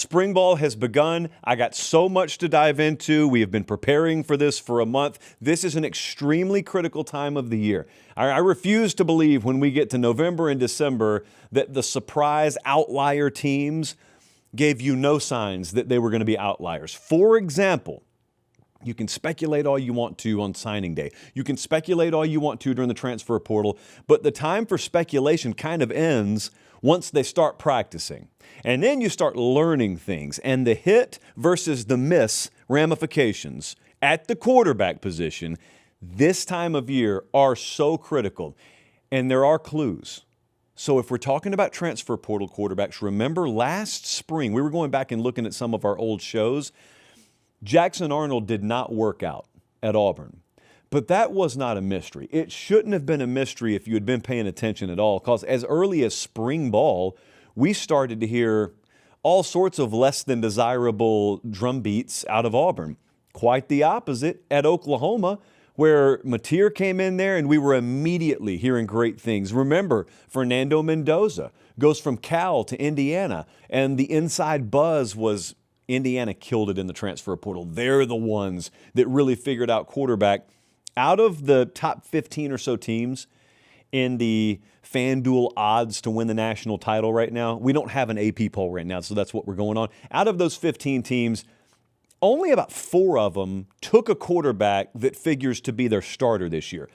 Spring ball has begun. I got so much to dive into. We have been preparing for this for a month. This is an extremely critical time of the year. I refuse to believe when we get to November and December that the surprise outlier teams gave you no signs that they were going to be outliers. For example, you can speculate all you want to on signing day. You can speculate all you want to during the transfer portal, but the time for speculation kind of ends once they start practicing. And then you start learning things. And the hit versus the miss ramifications at the quarterback position this time of year are so critical. And there are clues. So if we're talking about transfer portal quarterbacks, remember last spring, we were going back and looking at some of our old shows. Jackson Arnold did not work out at Auburn. But that was not a mystery. It shouldn't have been a mystery if you had been paying attention at all, because as early as spring ball, we started to hear all sorts of less than desirable drum beats out of Auburn. Quite the opposite at Oklahoma, where Mateer came in there and we were immediately hearing great things. Remember, Fernando Mendoza goes from Cal to Indiana, and the inside buzz was Indiana killed it in the transfer portal. They're the ones that really figured out quarterback. Out of the top 15 or so teams in the FanDuel odds to win the national title right now, we don't have an AP poll right now, so that's what we're going on. Out of those 15 teams, only about 4 of them took a quarterback that figures to be their starter this year.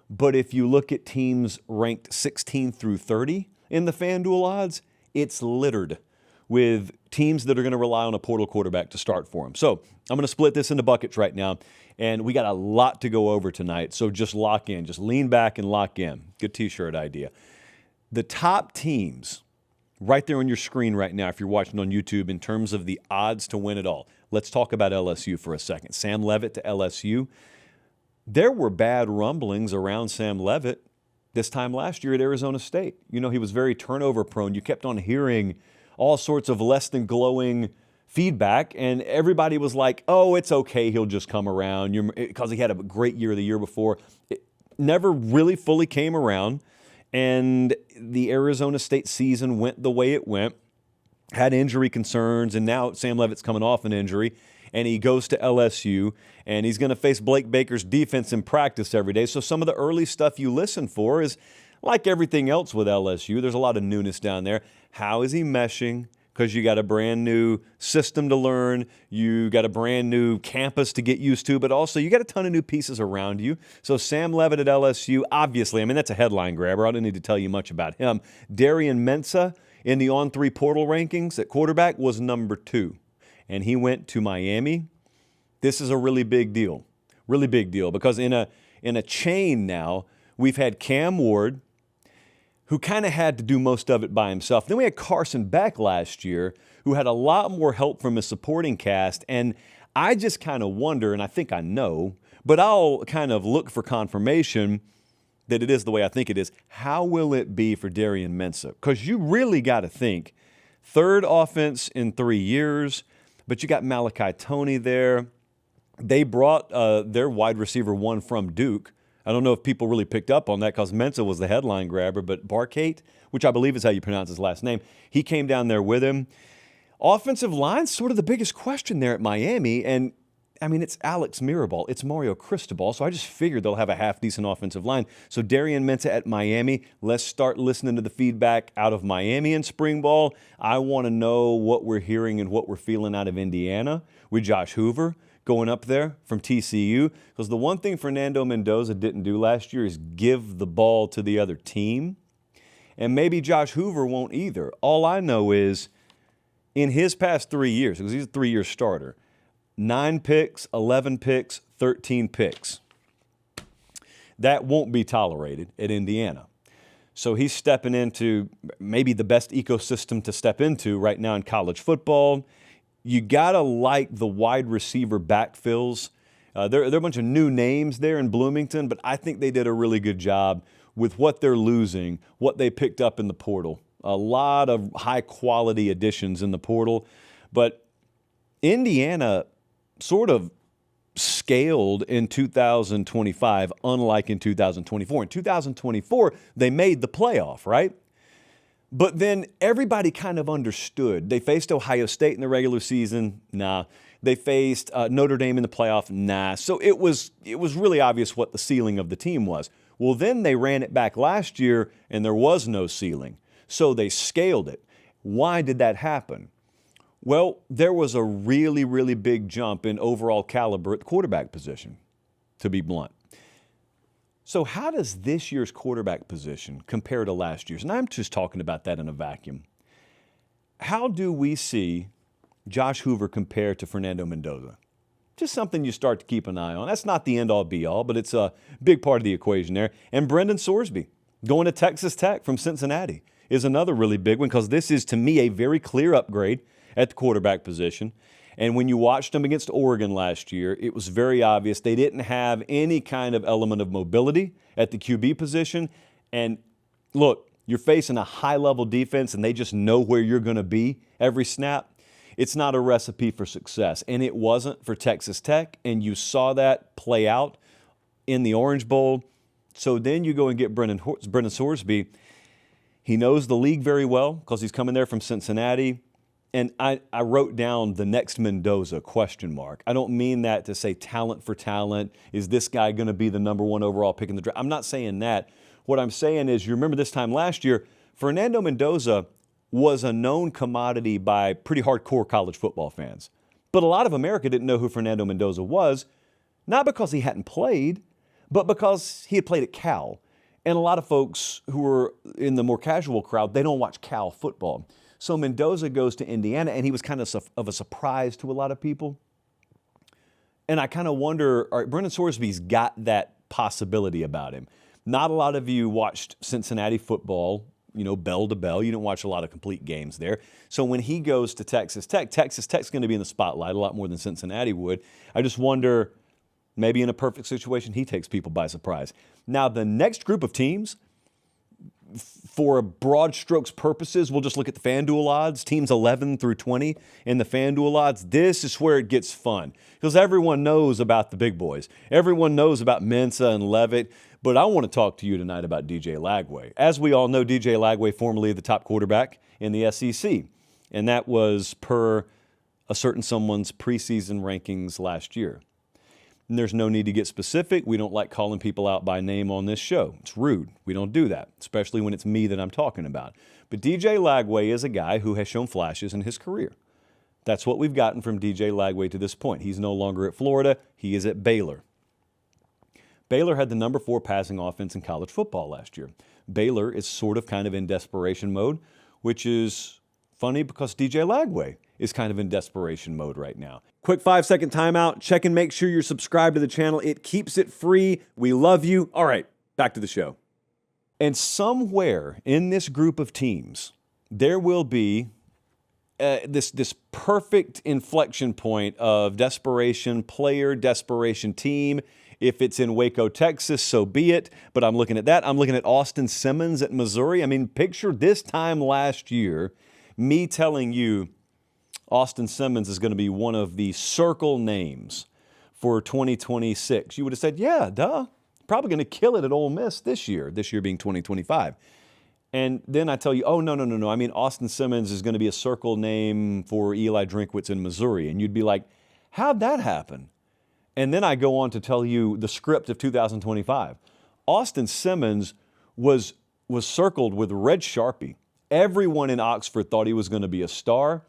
But if you look at teams ranked 16 through 30 in the FanDuel odds, it's littered with teams that are going to rely on a portal quarterback to start for them. So I'm going to split this into buckets right now, and we got a lot to go over tonight, so just lock in. Just lean back and lock in. Good T-shirt idea. The top teams right there on your screen right now, if you're watching on YouTube, in terms of the odds to win it all. Let's talk about LSU for a second. Sam Leavitt to LSU. There were bad rumblings around Sam Leavitt this time last year at Arizona State. You know, he was very turnover prone. You kept on hearing all sorts of less than glowing feedback, and everybody was like, oh, it's okay, he'll just come around, because he had a great year the year before. It never really fully came around, and the Arizona State season went the way it went, had injury concerns, and now Sam Leavitt's coming off an injury, and he goes to LSU, and he's going to face Blake Baker's defense in practice every day. So some of the early stuff you listen for is like everything else with LSU. There's a lot of newness down there. How is he meshing? Because you got a brand new system to learn. You got a brand new campus to get used to, but also you got a ton of new pieces around you. So Sam Leavitt at LSU, obviously, I mean, that's a headline grabber. I don't need to tell you much about him. Darian Mensah in the On3 portal rankings at quarterback was number 2, and he went to Miami. This is a really big deal, because in a chain now, we've had Cam Ward, who kind of had to do most of it by himself. Then we had Carson Beck last year, who had a lot more help from his supporting cast. And I just kind of wonder, and I think I know, but I'll kind of look for confirmation that it is the way I think it is. How will it be for Darian Mensah? Because you really got to think, 3rd offense in 3 years, but you got Malachi Toney there. They brought their wide receiver 1 from Duke. I don't know if people really picked up on that because Mensah was the headline grabber, but Barcate, which I believe is how you pronounce his last name, he came down there with him. Offensive line's sort of the biggest question there at Miami, and I mean, it's Alex Mirabal, it's Mario Cristobal, so I just figured they'll have a half-decent offensive line. So Darian Mensah at Miami, let's start listening to the feedback out of Miami in spring ball. I want to know what we're hearing and what we're feeling out of Indiana with Josh Hoover going up there from TCU, because the one thing Fernando Mendoza didn't do last year is give the ball to the other team, and maybe Josh Hoover won't either. All I know is in his past 3 years, because he's a 3-year starter, 9 picks, 11 picks, 13 picks. That won't be tolerated at Indiana. So he's stepping into maybe the best ecosystem to step into right now in college football. You got to like the wide receiver backfills. There are a bunch of new names there in Bloomington, but I think they did a really good job with what they're losing, what they picked up in the portal. A lot of high-quality additions in the portal. But Indiana sort of scaled in 2025, unlike in 2024. In 2024, they made the playoff, right? But then everybody kind of understood. They faced Ohio State in the regular season. Nah. They faced Notre Dame in the playoff. Nah. So it was really obvious what the ceiling of the team was. Well, then they ran it back last year, and there was no ceiling. So they scaled it. Why did that happen? Well, there was a really, really big jump in overall caliber at the quarterback position, to be blunt. So how does this year's quarterback position compare to last year's? And I'm just talking about that in a vacuum. How do we see Josh Hoover compare to Fernando Mendoza? Just something you start to keep an eye on. That's not the end-all, be-all, but it's a big part of the equation there. And Brendan Sorsby, going to Texas Tech from Cincinnati, is another really big one because this is, to me, a very clear upgrade at the quarterback position. And when you watched them against Oregon last year, it was very obvious they didn't have any kind of element of mobility at the QB position. And look, you're facing a high-level defense and they just know where you're going to be every snap. It's not a recipe for success. And it wasn't for Texas Tech, and you saw that play out in the Orange Bowl. So then you go and get Brendan Sorsby. He knows the league very well because he's coming there from Cincinnati. And I wrote down the next Mendoza, question mark. I don't mean that to say talent for talent. Is this guy going to be the number one overall pick in the draft? I'm not saying that. What I'm saying is, you remember this time last year, Fernando Mendoza was a known commodity by pretty hardcore college football fans. But a lot of America didn't know who Fernando Mendoza was, not because he hadn't played, but because he had played at Cal. And a lot of folks who were in the more casual crowd, they don't watch Cal football. So Mendoza goes to Indiana, and he was kind of a surprise to a lot of people. And I kind of wonder, all right, Brendan Sorsby's got that possibility about him. Not a lot of you watched Cincinnati football, bell to bell. You didn't watch a lot of complete games there. So when he goes to Texas Tech's going to be in the spotlight a lot more than Cincinnati would. I just wonder, maybe in a perfect situation, he takes people by surprise. Now, the next group of teams, for broad strokes purposes, we'll just look at the FanDuel odds, teams 11 through 20 in the FanDuel odds. This is where it gets fun because everyone knows about the big boys. Everyone knows about Mensah and Leavitt, but I want to talk to you tonight about DJ Lagway. As we all know, DJ Lagway, formerly the top quarterback in the SEC, and that was per a certain someone's preseason rankings last year. And there's no need to get specific. We don't like calling people out by name on this show. It's rude. We don't do that, especially when it's me that I'm talking about. But DJ Lagway is a guy who has shown flashes in his career. That's what we've gotten from DJ Lagway to this point. He's no longer at Florida. He is at Baylor. Baylor had the number 4 passing offense in college football last year. Baylor is sort of kind of in desperation mode, which is funny because DJ Lagway is kind of in desperation mode right now. Quick 5-second timeout. Check and make sure you're subscribed to the channel. It keeps it free. We love you. All right, back to the show. And somewhere in this group of teams, there will be this perfect inflection point of desperation player, desperation team. If it's in Waco, Texas, so be it. But I'm looking at that. I'm looking at Austin Simmons at Missouri. I mean, picture this time last year, me telling you Austin Simmons is going to be one of the circle names for 2026. You would have said, yeah, duh. Probably going to kill it at Ole Miss this year being 2025. And then I tell you, oh, no. I mean, Austin Simmons is going to be a circle name for Eli Drinkwitz in Missouri. And you'd be like, how'd that happen? And then I go on to tell you the script of 2025. Austin Simmons was circled with red Sharpie. Everyone in Oxford thought he was going to be a star.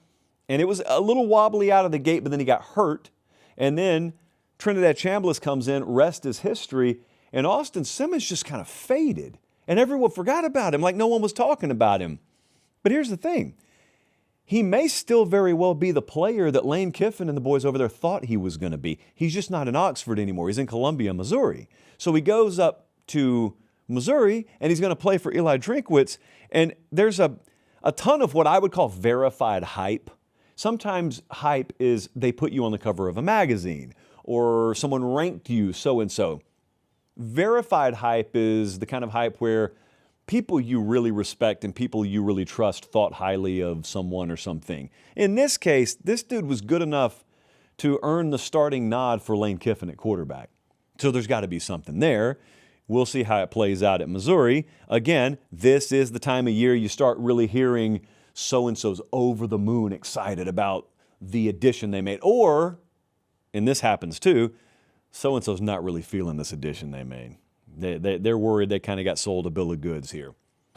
And it was a little wobbly out of the gate, but then he got hurt. And then Trinidad Chambliss comes in, rest is history, and Austin Simmons just kind of faded. And everyone forgot about him, like no one was talking about him. But here's the thing. He may still very well be the player that Lane Kiffin and the boys over there thought he was going to be. He's just not in Oxford anymore. He's in Columbia, Missouri. So he goes up to Missouri, and he's going to play for Eli Drinkwitz. And there's a ton of what I would call verified hype. Sometimes hype is they put you on the cover of a magazine or someone ranked you so-and-so. Verified hype is the kind of hype where people you really respect and people you really trust thought highly of someone or something. In this case, this dude was good enough to earn the starting nod for Lane Kiffin at quarterback. So there's got to be something there. We'll see how it plays out at Missouri. Again, this is the time of year you start really hearing so-and-so's over the moon excited about the addition they made. Or, and this happens too, so-and-so's not really feeling this addition they made. They're worried they kind of got sold a bill of goods here.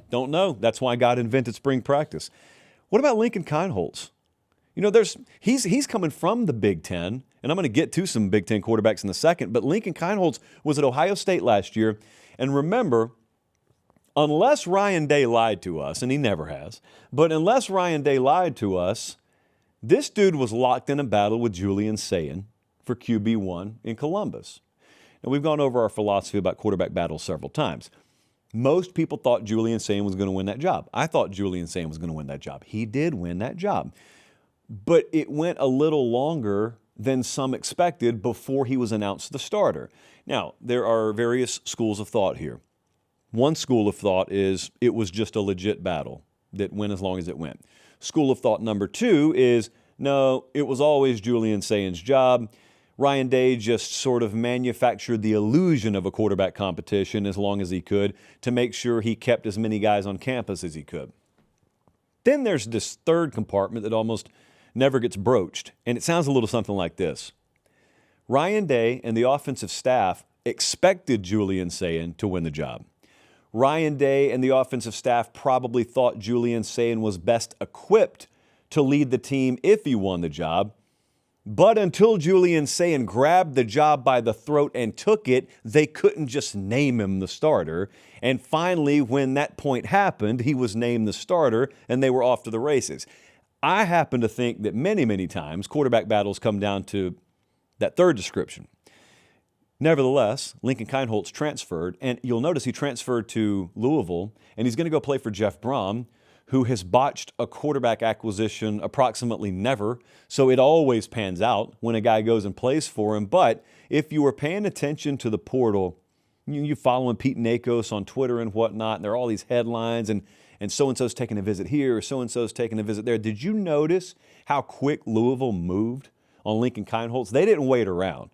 Don't know. That's why God invented spring practice. What about Lincoln Kienholz? You know, he's coming from the Big Ten, and I'm going to get to some Big Ten quarterbacks in a second, but Lincoln Kienholz was at Ohio State last year. And remember, unless Ryan Day lied to us, and he never has, but unless Ryan Day lied to us, this dude was locked in a battle with Julian Sayin for QB1 in Columbus. And we've gone over our philosophy about quarterback battles several times. Most people thought Julian Sayin was going to win that job. I thought Julian Sayin was going to win that job. He did win that job. But it went a little longer than some expected before he was announced the starter. Now, there are various schools of thought here. One school of thought is it was just a legit battle that went as long as it went. School of thought number two is, no, it was always Julian Sayin's job. Ryan Day just sort of manufactured the illusion of a quarterback competition as long as he could to make sure he kept as many guys on campus as he could. Then there's this third compartment that almost never gets broached, and it sounds a little something like this. Ryan Day and the offensive staff expected Julian Sayin to win the job. Ryan Day and the offensive staff probably thought Julian Sayin was best equipped to lead the team if he won the job. But until Julian Sayin grabbed the job by the throat and took it, they couldn't just name him the starter. And finally, when that point happened, he was named the starter and they were off to the races. I happen to think that many, many times quarterback battles come down to that third description. Nevertheless, Lincoln Kienholz transferred, and you'll notice he transferred to Louisville, and he's going to go play for Jeff Brom, who has botched a quarterback acquisition approximately never, so it always pans out when a guy goes and plays for him. But if you were paying attention to the portal, you following Pete Nakos on Twitter and whatnot, and there are all these headlines, and so-and-so's taking a visit here, or so-and-so's taking a visit there. Did you notice how quick Louisville moved on Lincoln Kienholz? They didn't wait around.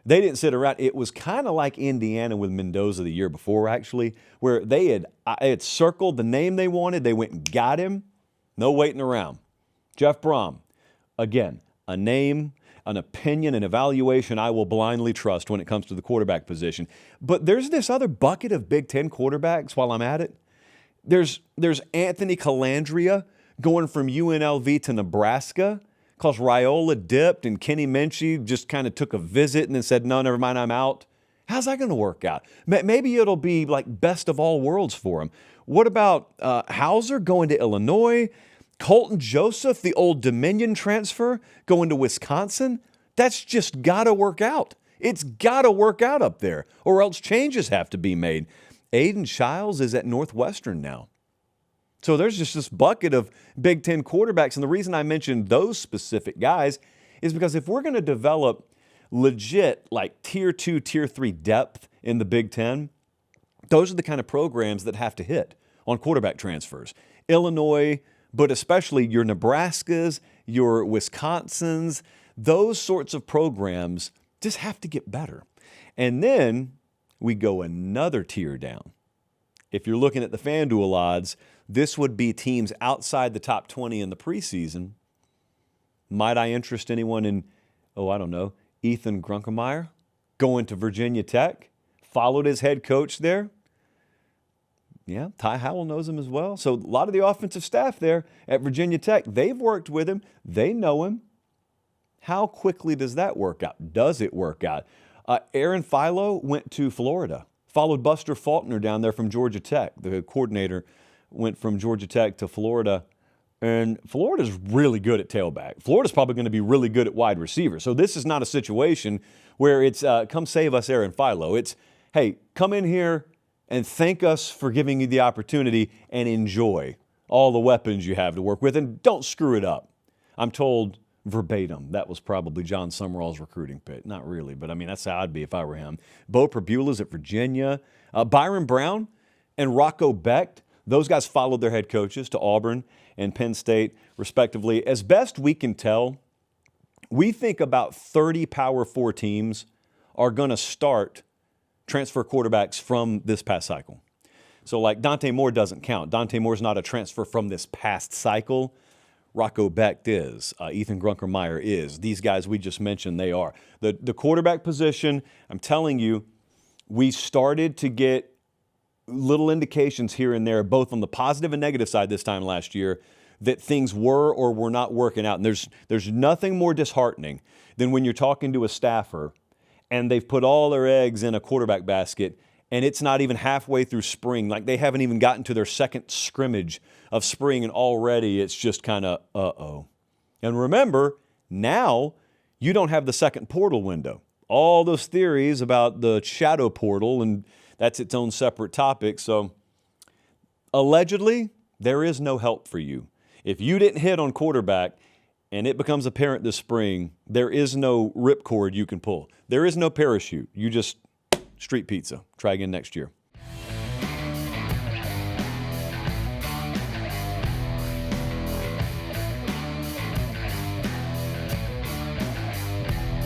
They didn't sit around. It was kind of like Indiana with Mendoza the year before, actually, where they had circled the name they wanted. They went and got him. No waiting around. Jeff Brom, again, a name, an opinion, an evaluation I will blindly trust when it comes to the quarterback position. But there's this other bucket of Big Ten quarterbacks while I'm at it. There's Anthony Calandria going from UNLV to Nebraska because Raiola dipped and Kenny Minchie just kind of took a visit and then said, no, never mind, I'm out. How's that going to work out? Maybe it'll be like best of all worlds for him. What about Hauser going to Illinois? Colton Joseph, the Old Dominion transfer, going to Wisconsin? That's just got to work out. It's got to work out up there, or else changes have to be made. Aiden Childs is at Northwestern now. So there's just this bucket of Big Ten quarterbacks. And the reason I mentioned those specific guys is because if we're going to develop legit like tier 2, tier 3 depth in the Big Ten, those are the kind of programs that have to hit on quarterback transfers. Illinois, but especially your Nebraskas, your Wisconsins, those sorts of programs just have to get better. And then we go another tier down. If you're looking at the FanDuel odds, this would be teams outside the top 20 in the preseason. Might I interest anyone in, Ethan Grunkemeyer going to Virginia Tech? Followed his head coach there. Yeah, Ty Howell knows him as well. So a lot of the offensive staff there at Virginia Tech, they've worked with him. They know him. How quickly does that work out? Does it work out? Aaron Philo went to Florida, followed Buster Faulkner down there from Georgia Tech. The coordinator went from Georgia Tech to Florida, and Florida's really good at tailback. Florida's probably going to be really good at wide receiver. So this is not a situation where it's come save us, Aaron Philo. It's, hey, come in here and thank us for giving you the opportunity and enjoy all the weapons you have to work with, and don't screw it up. I'm told verbatim that was probably John Summerall's recruiting pit. Not really, but I mean, that's how I'd be if I were him. Bo Perbula's at Virginia. Byron Brown and Rocco Becht, those guys followed their head coaches to Auburn and Penn State, respectively. As best we can tell, we think about 30 Power 4 teams are going to start transfer quarterbacks from this past cycle. So like Dante Moore doesn't count. Dante Moore's not a transfer from this past cycle. Rocco Becht is. Ethan Grunkermeyer is. These guys we just mentioned, they are. The quarterback position, I'm telling you, we started to get little indications here and there, both on the positive and negative side this time last year, that things were or were not working out. And there's nothing more disheartening than when you're talking to a staffer and they've put all their eggs in a quarterback basket and it's not even halfway through spring. Like they haven't even gotten to their second scrimmage of spring and already it's just kind of uh-oh. And remember, now you don't have the second portal window. All those theories about the shadow portal, and that's its own separate topic. So allegedly, there is no help for you. If you didn't hit on quarterback and it becomes apparent this spring, there is no ripcord you can pull. There is no parachute. You just street pizza. Try again next year.